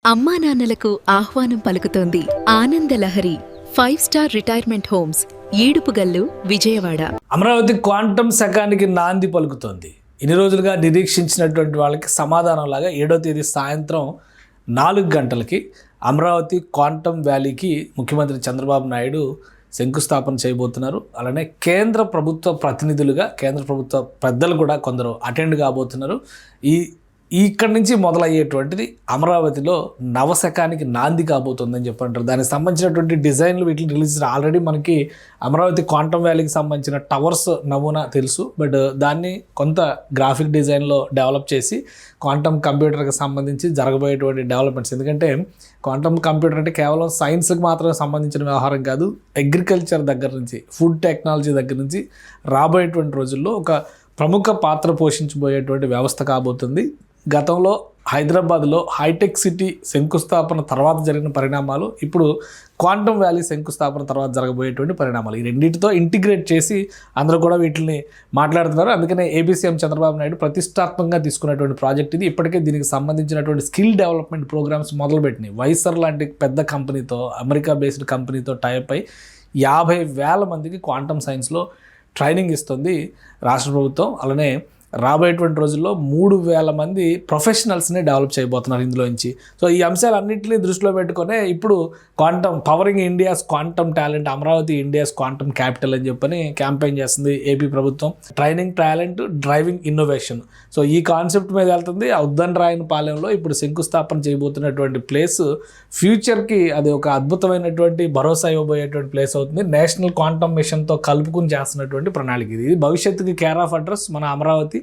అమ్మా నాన్నలకు ఆహ్వానం పలుకుతోంది Anandalahari 5 star retirement homes Edupugallu Vijayawada. Amaravati quantum శకానికి నాంది పలుకుతోంది. ఇన్ని రోజులుగా నిరీక్షించినటువంటి వాళ్ళకి సమాధానంలాగా 7వ తేదీ సాయంత్రం 4 గంటలకి అమరావతి క్వాంటమ్ వ్యాలీకి ముఖ్యమంత్రి చంద్రబాబు నాయుడు శంకుస్థాపన చేయబోతున్నారు. అలానే కేంద్ర ప్రభుత్వ ప్రతినిధులుగా కేంద్ర ప్రభుత్వ పెద్దలు కూడా కొందరు అటెండ్ కాబోతున్నారు. ఇక్కడి నుంచి మొదలయ్యేటువంటిది అమరావతిలో నవశకానికి నాంది కాబోతుందని చెప్పంటారు. దానికి సంబంధించినటువంటి డిజైన్లు వీటిని రిలీజ్ ఆల్రెడీ మనకి అమరావతి క్వాంటమ్ వ్యాలీకి సంబంధించిన టవర్స్ నమూనా తెలుసు. బట్ దాన్ని కొంత గ్రాఫిక్ డిజైన్లో డెవలప్ చేసి క్వాంటమ్ కంప్యూటర్కి సంబంధించి జరగబోయేటువంటి డెవలప్మెంట్స్, ఎందుకంటే క్వాంటమ్ కంప్యూటర్ అంటే కేవలం సైన్స్కి మాత్రమే సంబంధించిన వ్యవహారం కాదు, అగ్రికల్చర్ దగ్గర నుంచి ఫుడ్ టెక్నాలజీ దగ్గర నుంచి రాబోయేటువంటి రోజుల్లో ఒక ప్రముఖ పాత్ర పోషించబోయేటువంటి వ్యవస్థ కాబోతుంది. గతంలో హైదరాబాద్లో హైటెక్ సిటీ శంకుస్థాపన తర్వాత జరిగిన పరిణామాలు, ఇప్పుడు క్వాంటమ్ వ్యాలీ శంకుస్థాపన తర్వాత జరగబోయేటువంటి పరిణామాలు, ఈ రెండింటితో ఇంటిగ్రేట్ చేసి అందరూ కూడా వీటిని మాట్లాడుతున్నారు. అందుకనే ఏపీ సీఎం చంద్రబాబు నాయుడు ప్రతిష్టాత్మకంగా తీసుకున్నటువంటి ప్రాజెక్ట్ ఇది. ఇప్పటికే దీనికి సంబంధించినటువంటి స్కిల్ డెవలప్మెంట్ ప్రోగ్రామ్స్ మొదలుపెట్టినాయి. వైసర్ లాంటి పెద్ద కంపెనీతో, అమెరికా బేస్డ్ కంపెనీతో టైప్ అయి 50,000 మందికి క్వాంటమ్ సైన్స్లో ట్రైనింగ్ ఇస్తుంది రాష్ట్ర ప్రభుత్వం. అలానే రాబోయేటువంటి రోజుల్లో 3,000 మంది ప్రొఫెషనల్స్ని డెవలప్ చేయబోతున్నారు ఇందులో నుంచి. సో ఈ అంశాలన్నింటినీ దృష్టిలో పెట్టుకునే ఇప్పుడు quantum pouring India's quantum talent, Amaravati India's quantum capital అని చెప్పని క్యాంపెయిన్ చేస్తుంది ఏపీ ప్రభుత్వం. Training talent, driving innovation, so ఈ కాన్సెప్ట్ మీద వెళ్తుంది. ఉద్దండరాయనపాలెంలో ఇప్పుడు శంకుస్థాపన చేయబోతున్నటువంటి ప్లేస్ ఫ్యూచర్కి అది ఒక అద్భుతమైనటువంటి భరోసా ఇవ్వబోయేటువంటి ప్లేస్ అవుతుంది. నేషనల్ క్వాంటమ్ మిషన్తో కలుపుకుని చేస్తున్నటువంటి ప్రణాళిక ఇది. భవిష్యత్తుకి కేర్ ఆఫ్ అడ్రస్ మన అమరావతి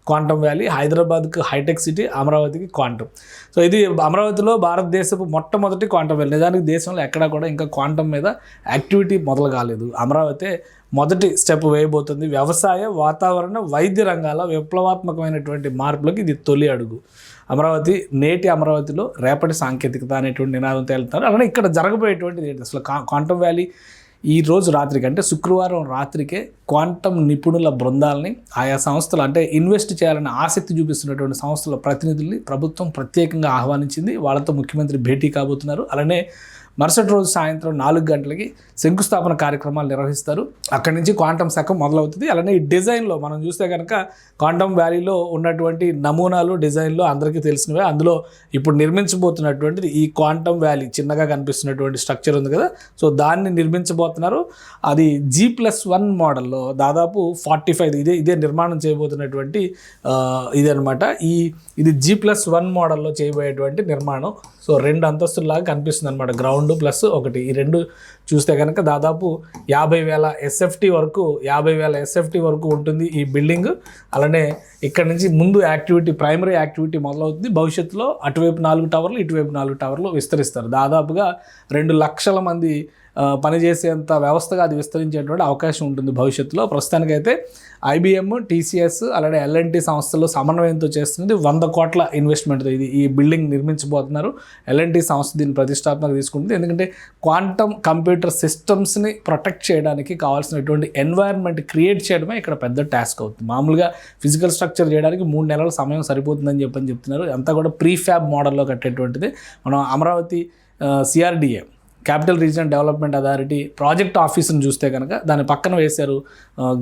క్వాంటమ్ వ్యాలీ, హైదరాబాద్కి హైటెక్ సిటీ, అమరావతికి క్వాంటమ్. సో ఇది అమరావతిలో భారతదేశపు మొట్టమొదటి క్వాంటమ్ వ్యాలీ. నిజానికి దేశంలో ఎక్కడా కూడా ఇంకా క్వాంటమ్ మీద యాక్టివిటీ మొదలు కాలేదు. అమరావతి మొదటి స్టెప్ వేయబోతుంది. వ్యవసాయ, వాతావరణ, వైద్య రంగాల విప్లవాత్మకమైనటువంటి మార్పులకు ఇది తొలి అడుగు. అమరావతి నేటి అమరావతిలో రేపటి సాంకేతికత అనేటువంటి నినాదంతో వెళ్తారు. అలానే ఇక్కడ జరగబోయేటువంటిది ఏంటి అసలు క్వాంటమ్ వ్యాలీ ఈ రోజు రాత్రికి, అంటే శుక్రవారం రాత్రికే క్వాంటమ్ నిపుణుల బృందాలని ఆయా సంస్థలు, అంటే ఇన్వెస్ట్ చేయాలని ఆసక్తి చూపిస్తున్నటువంటి సంస్థల ప్రతినిధుల్ని ప్రభుత్వం ప్రత్యేకంగా ఆహ్వానించింది. వాళ్ళతో ముఖ్యమంత్రి భేటీ కాబోతున్నారు. అలానే మరుసటి రోజు సాయంత్రం 4 గంటలకి శంకుస్థాపన కార్యక్రమాలు నిర్వహిస్తారు. అక్కడి నుంచి క్వాంటమ్ శకం మొదలవుతుంది. అలానే ఈ డిజైన్లో మనం చూస్తే కనుక క్వాంటమ్ వ్యాలీలో ఉన్నటువంటి నమూనాలు, డిజైన్లు అందరికీ తెలిసినవే. అందులో ఇప్పుడు నిర్మించబోతున్నటువంటిది ఈ క్వాంటమ్ వ్యాలీ చిన్నగా కనిపిస్తున్నటువంటి స్ట్రక్చర్ ఉంది కదా, సో దాన్ని నిర్మించబోతున్నారు. అది G+1 మోడల్లో దాదాపు 45 ఇదే నిర్మాణం చేయబోతున్నటువంటి ఇదనమాట. ఇది G+1 మోడల్లో చేయబోయేటువంటి నిర్మాణం. సో 2 అంతస్తులాగా కనిపిస్తుంది అనమాట, గ్రౌండ్ ప్లస్ ఒకటి. ఈ రెండు చూస్తే కనుక దాదాపు 50,000 SFT వరకు ఉంటుంది ఈ బిల్డింగ్. అలానే ఇక్కడ నుంచి ముందు ప్రైమరీ యాక్టివిటీ మొదలవుతుంది. భవిష్యత్తులో అటువైపు 4 టవర్లు, ఇటువైపు 4 టవర్లు విస్తరిస్తారు. దాదాపుగా 2 లక్షల మంది పనిచేసేంత వ్యవస్థగా అది విస్తరించేటువంటి అవకాశం ఉంటుంది భవిష్యత్తులో. ప్రస్తుతానికైతే IBM, TCS అలానే L&T సంస్థలు సమన్వయంతో చేస్తుంది. 100 కోట్ల ఇన్వెస్ట్మెంట్తో ఈ బిల్డింగ్ నిర్మించబోతున్నారు. L&T సంస్థ దీన్ని ప్రతిష్టాత్మక తీసుకుంటుంది. ఎందుకంటే క్వాంటమ్ కంప్యూటర్ సిస్టమ్స్ని ప్రొటెక్ట్ చేయడానికి కావాల్సినటువంటి ఎన్వైరన్మెంట్ క్రియేట్ చేయడమే ఇక్కడ పెద్ద టాస్క్ అవుతుంది. మామూలుగా ఫిజికల్ స్ట్రక్చర్ చేయడానికి 3 నెలల సమయం సరిపోతుందని చెప్తున్నారు. అంతా కూడా ప్రీఫ్యాబ్ మోడల్లో కట్టేటువంటిది. మనం Amaravati CRDA, capital regional development authority project ఆఫీస్ని చూస్తే కనుక దాని పక్కన వేశారు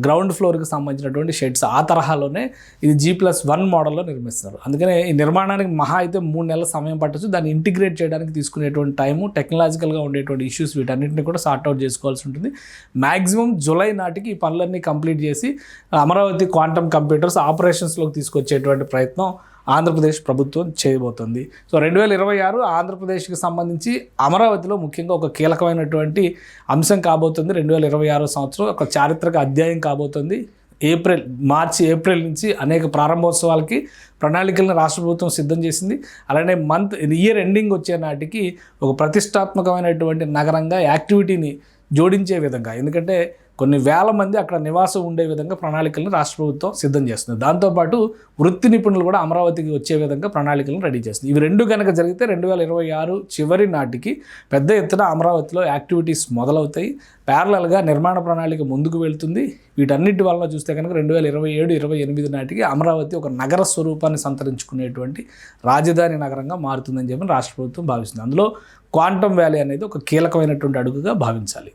గ్రౌండ్ ఫ్లోర్కి సంబంధించినటువంటి షెడ్స్. ఆ తరహాలోనే ఇది G+1 మోడల్లో నిర్మిస్తున్నారు. అందుకనే ఈ నిర్మాణానికి మహా అయితే 3 నెలల సమయం పట్టచ్చు. దాన్ని ఇంటిగ్రేట్ చేయడానికి తీసుకునేటువంటి టైము, టెక్నాలజికల్గా ఉండేటువంటి ఇష్యూస్, వీటన్నింటినీ కూడా సార్ట్అవుట్ చేసుకోవాల్సి ఉంటుంది. మ్యాక్సిమం జూలై నాటికి ఈ పనులన్నీ కంప్లీట్ చేసి అమరావతి క్వాంటమ్ కంప్యూటర్స్ ఆపరేషన్స్లోకి తీసుకొచ్చేటువంటి ప్రయత్నం ఆంధ్రప్రదేశ్ ప్రభుత్వం చేయబోతుంది. సో 2026 ఆంధ్రప్రదేశ్కి సంబంధించి అమరావతిలో ముఖ్యంగా ఒక కీలకమైనటువంటి అంశం కాబోతుంది. 2026 సంవత్సరం ఒక చారిత్రక అధ్యాయం కాబోతుంది. మార్చి ఏప్రిల్ నుంచి అనేక ప్రారంభోత్సవాలకి ప్రణాళికలను రాష్ట్ర ప్రభుత్వం సిద్ధం చేసింది. అలానే ఇయర్ ఎండింగ్ వచ్చే నాటికి ఒక ప్రతిష్టాత్మకమైనటువంటి నగరంగా యాక్టివిటీని జోడించే విధంగా, ఎందుకంటే కొన్ని వేల మంది అక్కడ నివాసం ఉండే విధంగా ప్రణాళికలను రాష్ట్ర ప్రభుత్వం సిద్ధం చేస్తుంది. దాంతోపాటు వృత్తి నిపుణులు కూడా అమరావతికి వచ్చే విధంగా ప్రణాళికలను రెడీ చేస్తుంది. ఇవి రెండు కనుక జరిగితే 2026 చివరి నాటికి పెద్ద ఎత్తున అమరావతిలో యాక్టివిటీస్ మొదలవుతాయి. ప్యారలల్గా నిర్మాణ ప్రణాళిక ముందుకు వెళ్తుంది. వీటన్నిటి వలన చూస్తే కనుక 2027-28 నాటికి అమరావతి ఒక నగర స్వరూపాన్ని సంతరించుకునేటువంటి రాజధాని నగరంగా మారుతుందని చెప్పి రాష్ట్ర ప్రభుత్వం భావిస్తుంది. అందులో క్వాంటమ్ వ్యాలీ అనేది ఒక కీలకమైనటువంటి అడుగుగా భావించాలి.